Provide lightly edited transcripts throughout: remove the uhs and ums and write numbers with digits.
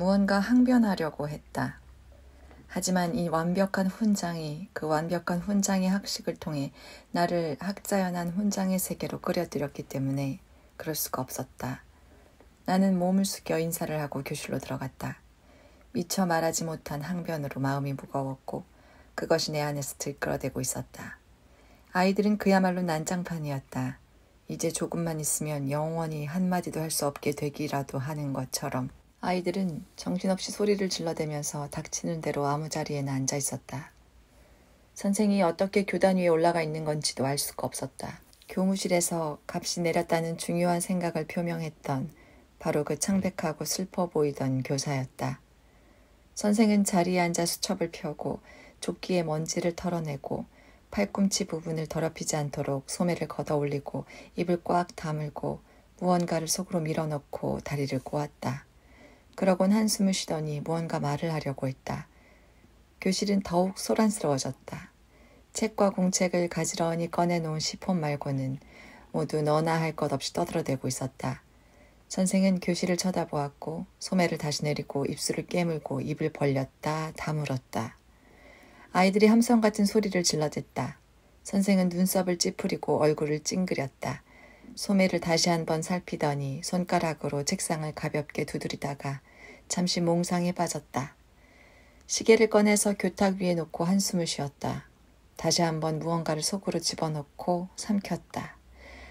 무언가 항변하려고 했다. 하지만 이 완벽한 훈장이 그 완벽한 훈장의 학식을 통해 나를 학자연한 훈장의 세계로 끌어들였기 때문에 그럴 수가 없었다. 나는 몸을 숙여 인사를 하고 교실로 들어갔다. 미처 말하지 못한 항변으로 마음이 무거웠고 그것이 내 안에서 들끓어대고 있었다. 아이들은 그야말로 난장판이었다. 이제 조금만 있으면 영원히 한마디도 할 수 없게 되기라도 하는 것처럼 아이들은 정신없이 소리를 질러대면서 닥치는 대로 아무 자리에나 앉아 있었다. 선생이 어떻게 교단 위에 올라가 있는 건지도 알 수가 없었다. 교무실에서 값이 내렸다는 중요한 생각을 표명했던 바로 그 창백하고 슬퍼 보이던 교사였다. 선생은 자리에 앉아 수첩을 펴고 조끼에 먼지를 털어내고 팔꿈치 부분을 더럽히지 않도록 소매를 걷어 올리고 입을 꽉 다물고 무언가를 속으로 밀어넣고 다리를 꼬았다. 그러곤 한숨을 쉬더니 무언가 말을 하려고 했다. 교실은 더욱 소란스러워졌다. 책과 공책을 가지런히 꺼내놓은 시폰 말고는 모두 너나 할 것 없이 떠들어대고 있었다. 선생은 교실을 쳐다보았고 소매를 다시 내리고 입술을 깨물고 입을 벌렸다 다물었다. 아이들이 함성 같은 소리를 질러댔다. 선생은 눈썹을 찌푸리고 얼굴을 찡그렸다. 소매를 다시 한번 살피더니 손가락으로 책상을 가볍게 두드리다가 잠시 몽상에 빠졌다. 시계를 꺼내서 교탁 위에 놓고 한숨을 쉬었다. 다시 한번 무언가를 속으로 집어넣고 삼켰다.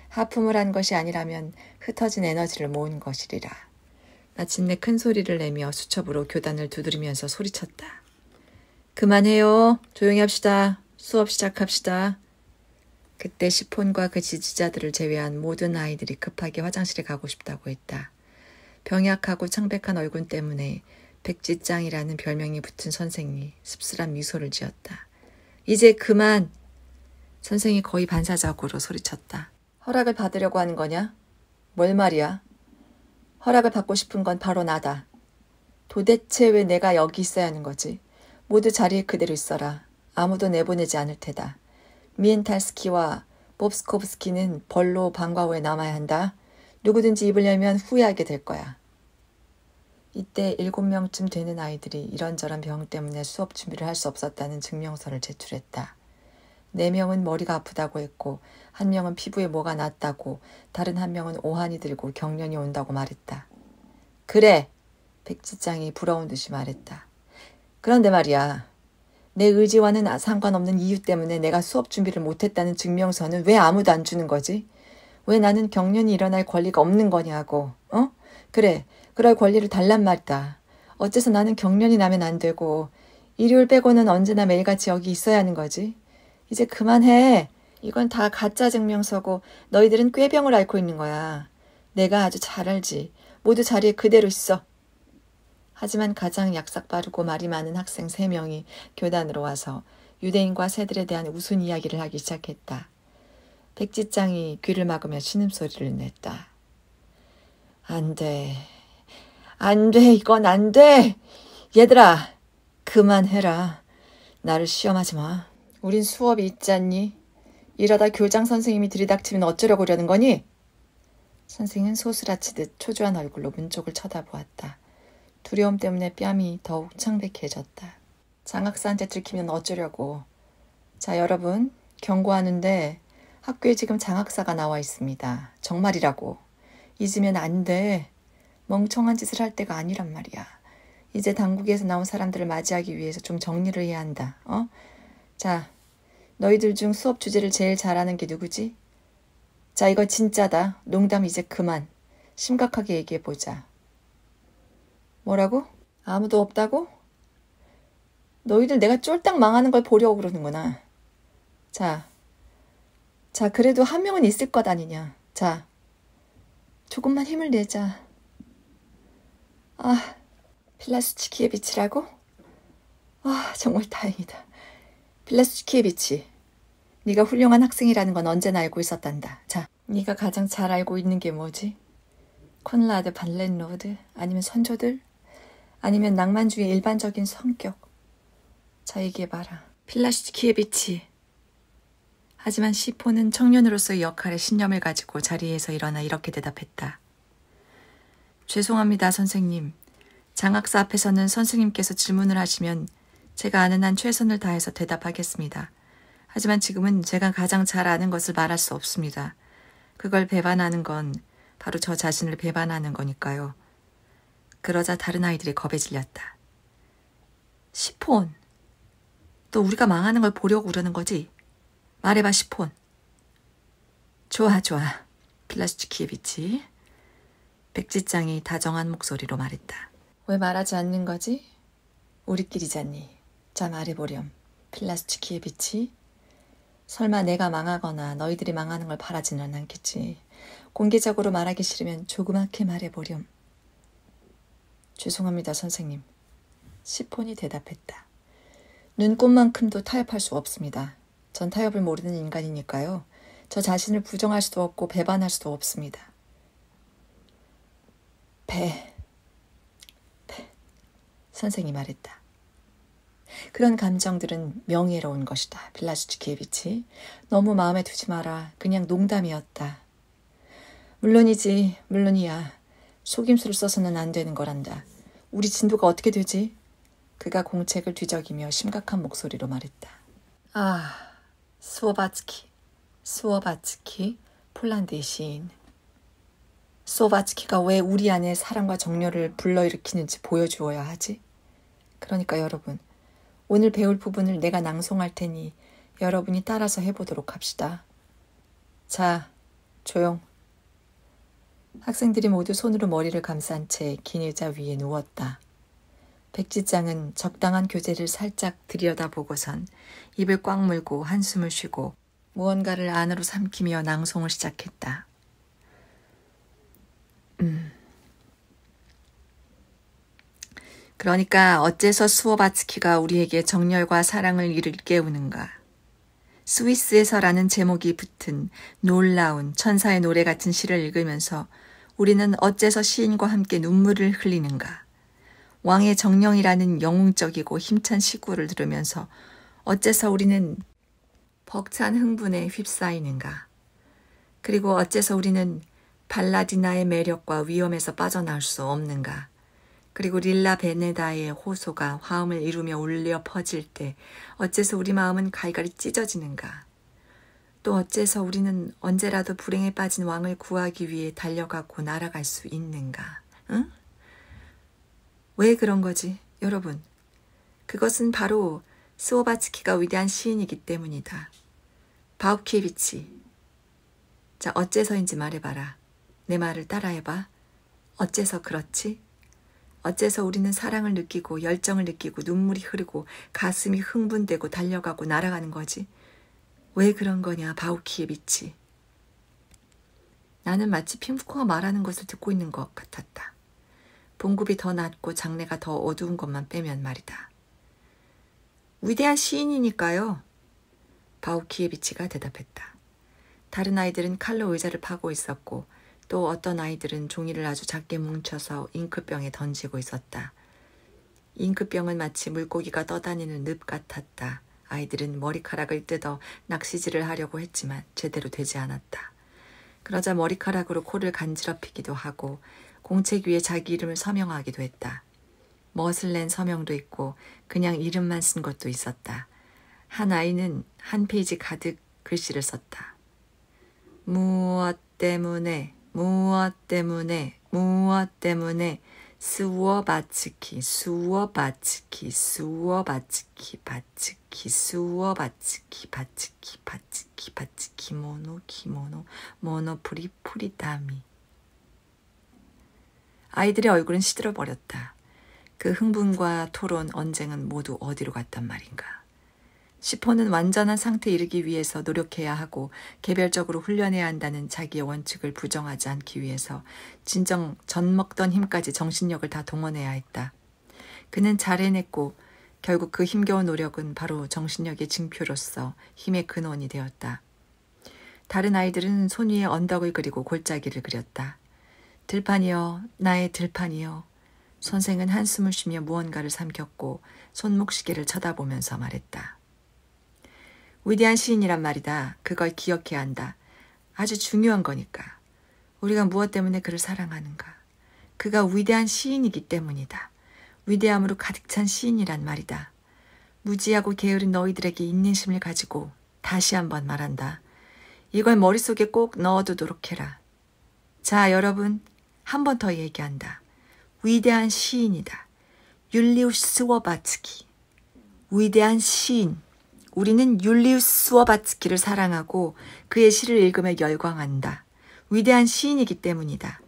하품을 한 것이 아니라면 흩어진 에너지를 모은 것이리라. 마침내 큰 소리를 내며 수첩으로 교단을 두드리면서 소리쳤다. 그만해요. 조용히 합시다. 수업 시작합시다. 그때 시폰과 그 지지자들을 제외한 모든 아이들이 급하게 화장실에 가고 싶다고 했다. 병약하고 창백한 얼굴 때문에 백지짱이라는 별명이 붙은 선생이 씁쓸한 미소를 지었다. 이제 그만! 선생이 거의 반사적으로 소리쳤다. 허락을 받으려고 하는 거냐? 뭘 말이야? 허락을 받고 싶은 건 바로 나다. 도대체 왜 내가 여기 있어야 하는 거지? 모두 자리에 그대로 있어라. 아무도 내보내지 않을 테다. 미엔탈스키와 봅스코브스키는 벌로 방과 후에 남아야 한다. 누구든지 입을 열면 후회하게 될 거야. 이때 7명쯤 되는 아이들이 이런저런 병 때문에 수업 준비를 할 수 없었다는 증명서를 제출했다. 4명은 머리가 아프다고 했고 1명은 피부에 뭐가 났다고 다른 1명은 오한이 들고 경련이 온다고 말했다. 그래! 백지장이 부러운 듯이 말했다. 그런데 말이야. 내 의지와는 상관없는 이유 때문에 내가 수업 준비를 못했다는 증명서는 왜 아무도 안 주는 거지? 왜 나는 경련이 일어날 권리가 없는 거냐고. 어? 그래. 그럴 권리를 달란 말이다. 어째서 나는 경련이 나면 안 되고 일요일 빼고는 언제나 매일같이 여기 있어야 하는 거지? 이제 그만해. 이건 다 가짜 증명서고 너희들은 꾀병을 앓고 있는 거야. 내가 아주 잘 알지. 모두 자리에 그대로 있어. 하지만 가장 약삭 빠르고 말이 많은 학생 3명이 교단으로 와서 유대인과 새들에 대한 우스운 이야기를 하기 시작했다. 백지장이 귀를 막으며 신음소리를 냈다. 안 돼. 안 돼. 이건 안 돼. 얘들아, 그만해라. 나를 시험하지 마. 우린 수업이 있지 않니? 이러다 교장 선생님이 들이닥치면 어쩌려고 그러는 거니? 선생은 소스라치듯 초조한 얼굴로 문 쪽을 쳐다보았다. 두려움 때문에 뺨이 더욱 창백해졌다. 장학사한테 들키면 어쩌려고. 자, 여러분, 경고하는데 학교에 지금 장학사가 나와 있습니다. 정말이라고. 잊으면 안 돼. 멍청한 짓을 할 때가 아니란 말이야. 이제 당국에서 나온 사람들을 맞이하기 위해서 좀 정리를 해야 한다. 자, 너희들 중 수업 주제를 제일 잘하는 게 누구지? 자, 이거 진짜다. 농담 이제 그만. 심각하게 얘기해보자. 뭐라고? 아무도 없다고? 너희들 내가 쫄딱 망하는 걸 보려고 그러는구나. 자, 그래도 1명은 있을 것 아니냐. 자, 조금만 힘을 내자. 필라스치키에비치라고? 정말 다행이다. 필라스치키에비치, 네가 훌륭한 학생이라는 건 언제나 알고 있었단다. 자, 네가 가장 잘 알고 있는 게 뭐지? 콘라드 반렌로드? 아니면 선조들? 아니면 낭만주의의 일반적인 성격? 자, 얘기해봐라. 필라스치키에비치. 하지만 시포는 청년으로서의 역할에 신념을 가지고 자리에서 일어나 이렇게 대답했다. 죄송합니다, 선생님. 장학사 앞에서는 선생님께서 질문을 하시면 제가 아는 한 최선을 다해서 대답하겠습니다. 하지만 지금은 제가 가장 잘 아는 것을 말할 수 없습니다. 그걸 배반하는 건 바로 저 자신을 배반하는 거니까요. 그러자 다른 아이들이 겁에 질렸다. 시폰, 너 우리가 망하는 걸 보려고 그러는 거지? 말해봐, 시폰. 좋아. 필라스츠키에비치. 백지장이 다정한 목소리로 말했다. 왜 말하지 않는 거지? 우리끼리잖니. 자, 말해보렴. 필라스츠키에비치. 설마 내가 망하거나 너희들이 망하는 걸 바라지는 않겠지. 공개적으로 말하기 싫으면 조그맣게 말해보렴. 죄송합니다, 선생님. 시폰이 대답했다. 눈꽃만큼도 타협할 수 없습니다. 전 타협을 모르는 인간이니까요. 저 자신을 부정할 수도 없고 배반할 수도 없습니다. 선생이 말했다. 그런 감정들은 명예로운 것이다. 필라스츠키에비치. 너무 마음에 두지 마라. 그냥 농담이었다. 물론이야. 속임수를 써서는 안 되는 거란다. 우리 진도가 어떻게 되지? 그가 공책을 뒤적이며 심각한 목소리로 말했다. 스워바츠키, 폴란드의 시인. 스워바츠키가 왜 우리 안에 사랑과 정열을 불러일으키는지 보여주어야 하지? 그러니까 여러분, 오늘 배울 부분을 내가 낭송할 테니 여러분이 따라서 해보도록 합시다. 자, 조용. 학생들이 모두 손으로 머리를 감싼 채 긴 의자 위에 누웠다. 백지장은 적당한 교재를 살짝 들여다보고선 입을 꽉 물고 한숨을 쉬고 무언가를 안으로 삼키며 낭송을 시작했다. 그러니까 어째서 스워바츠키가 우리에게 정열과 사랑을 일깨우는가. 스위스에서라는 제목이 붙은 놀라운 천사의 노래 같은 시를 읽으면서 우리는 어째서 시인과 함께 눈물을 흘리는가. 왕의 정령이라는 영웅적이고 힘찬 시구를 들으면서 어째서 우리는 벅찬 흥분에 휩싸이는가. 그리고 어째서 우리는 발라디나의 매력과 위험에서 빠져나올 수 없는가. 그리고 릴라 베네다의 호소가 화음을 이루며 울려 퍼질 때 어째서 우리 마음은 갈갈이 찢어지는가. 또 어째서 우리는 언제라도 불행에 빠진 왕을 구하기 위해 달려가고 날아갈 수 있는가. 응? 왜 그런 거지, 여러분? 그것은 바로 스워바츠키가 위대한 시인이기 때문이다. 바우키에비치. 자, 어째서인지 말해봐라. 내 말을 따라해봐. 어째서 그렇지? 어째서 우리는 사랑을 느끼고 열정을 느끼고 눈물이 흐르고 가슴이 흥분되고 달려가고 날아가는 거지? 왜 그런 거냐, 바우키에비치. 나는 마치 핑크가 말하는 것을 듣고 있는 것 같았다. 봉급이 더 낮고 장래가 더 어두운 것만 빼면 말이다. 위대한 시인이니까요. 바우키에비치가 대답했다. 다른 아이들은 칼로 의자를 파고 있었고 또 어떤 아이들은 종이를 아주 작게 뭉쳐서 잉크병에 던지고 있었다. 잉크병은 마치 물고기가 떠다니는 늪 같았다. 아이들은 머리카락을 뜯어 낚시질을 하려고 했지만 제대로 되지 않았다. 그러자 머리카락으로 코를 간지럽히기도 하고 공책 위에 자기 이름을 서명하기도 했다. 멋을 낸 서명도 있고 그냥 이름만 쓴 것도 있었다. 한 아이는 한 페이지 가득 글씨를 썼다. 무엇 때문에 스워바츠키 모노 프리다미. 아이들의 얼굴은 시들어버렸다. 그 흥분과 토론, 언쟁은 모두 어디로 갔단 말인가. 시폰은 완전한 상태에 이르기 위해서 노력해야 하고 개별적으로 훈련해야 한다는 자기의 원칙을 부정하지 않기 위해서 진정 젖먹던 힘까지 정신력을 다 동원해야 했다. 그는 잘 해냈고 결국 그 힘겨운 노력은 바로 정신력의 징표로서 힘의 근원이 되었다. 다른 아이들은 손 위에 언덕을 그리고 골짜기를 그렸다. 들판이여, 나의 들판이여. 선생은 한숨을 쉬며 무언가를 삼켰고 손목시계를 쳐다보면서 말했다. 위대한 시인이란 말이다. 그걸 기억해야 한다. 아주 중요한 거니까. 우리가 무엇 때문에 그를 사랑하는가. 그가 위대한 시인이기 때문이다. 위대함으로 가득 찬 시인이란 말이다. 무지하고 게으른 너희들에게 인내심을 가지고 다시 한번 말한다. 이걸 머릿속에 꼭 넣어두도록 해라. 자, 여러분, 한 번 더 얘기한다. 위대한 시인이다. 율리우스 스워바츠키. 위대한 시인. 우리는 율리우스 스워바츠키를 사랑하고 그의 시를 읽으며 열광한다. 위대한 시인이기 때문이다.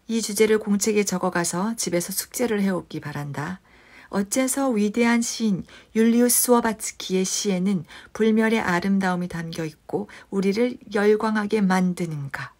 이 주제를 공책에 적어가서 집에서 숙제를 해오기 바란다. 어째서 위대한 시인 율리우스 스워바츠키의 시에는 불멸의 아름다움이 담겨 있고 우리를 열광하게 만드는가?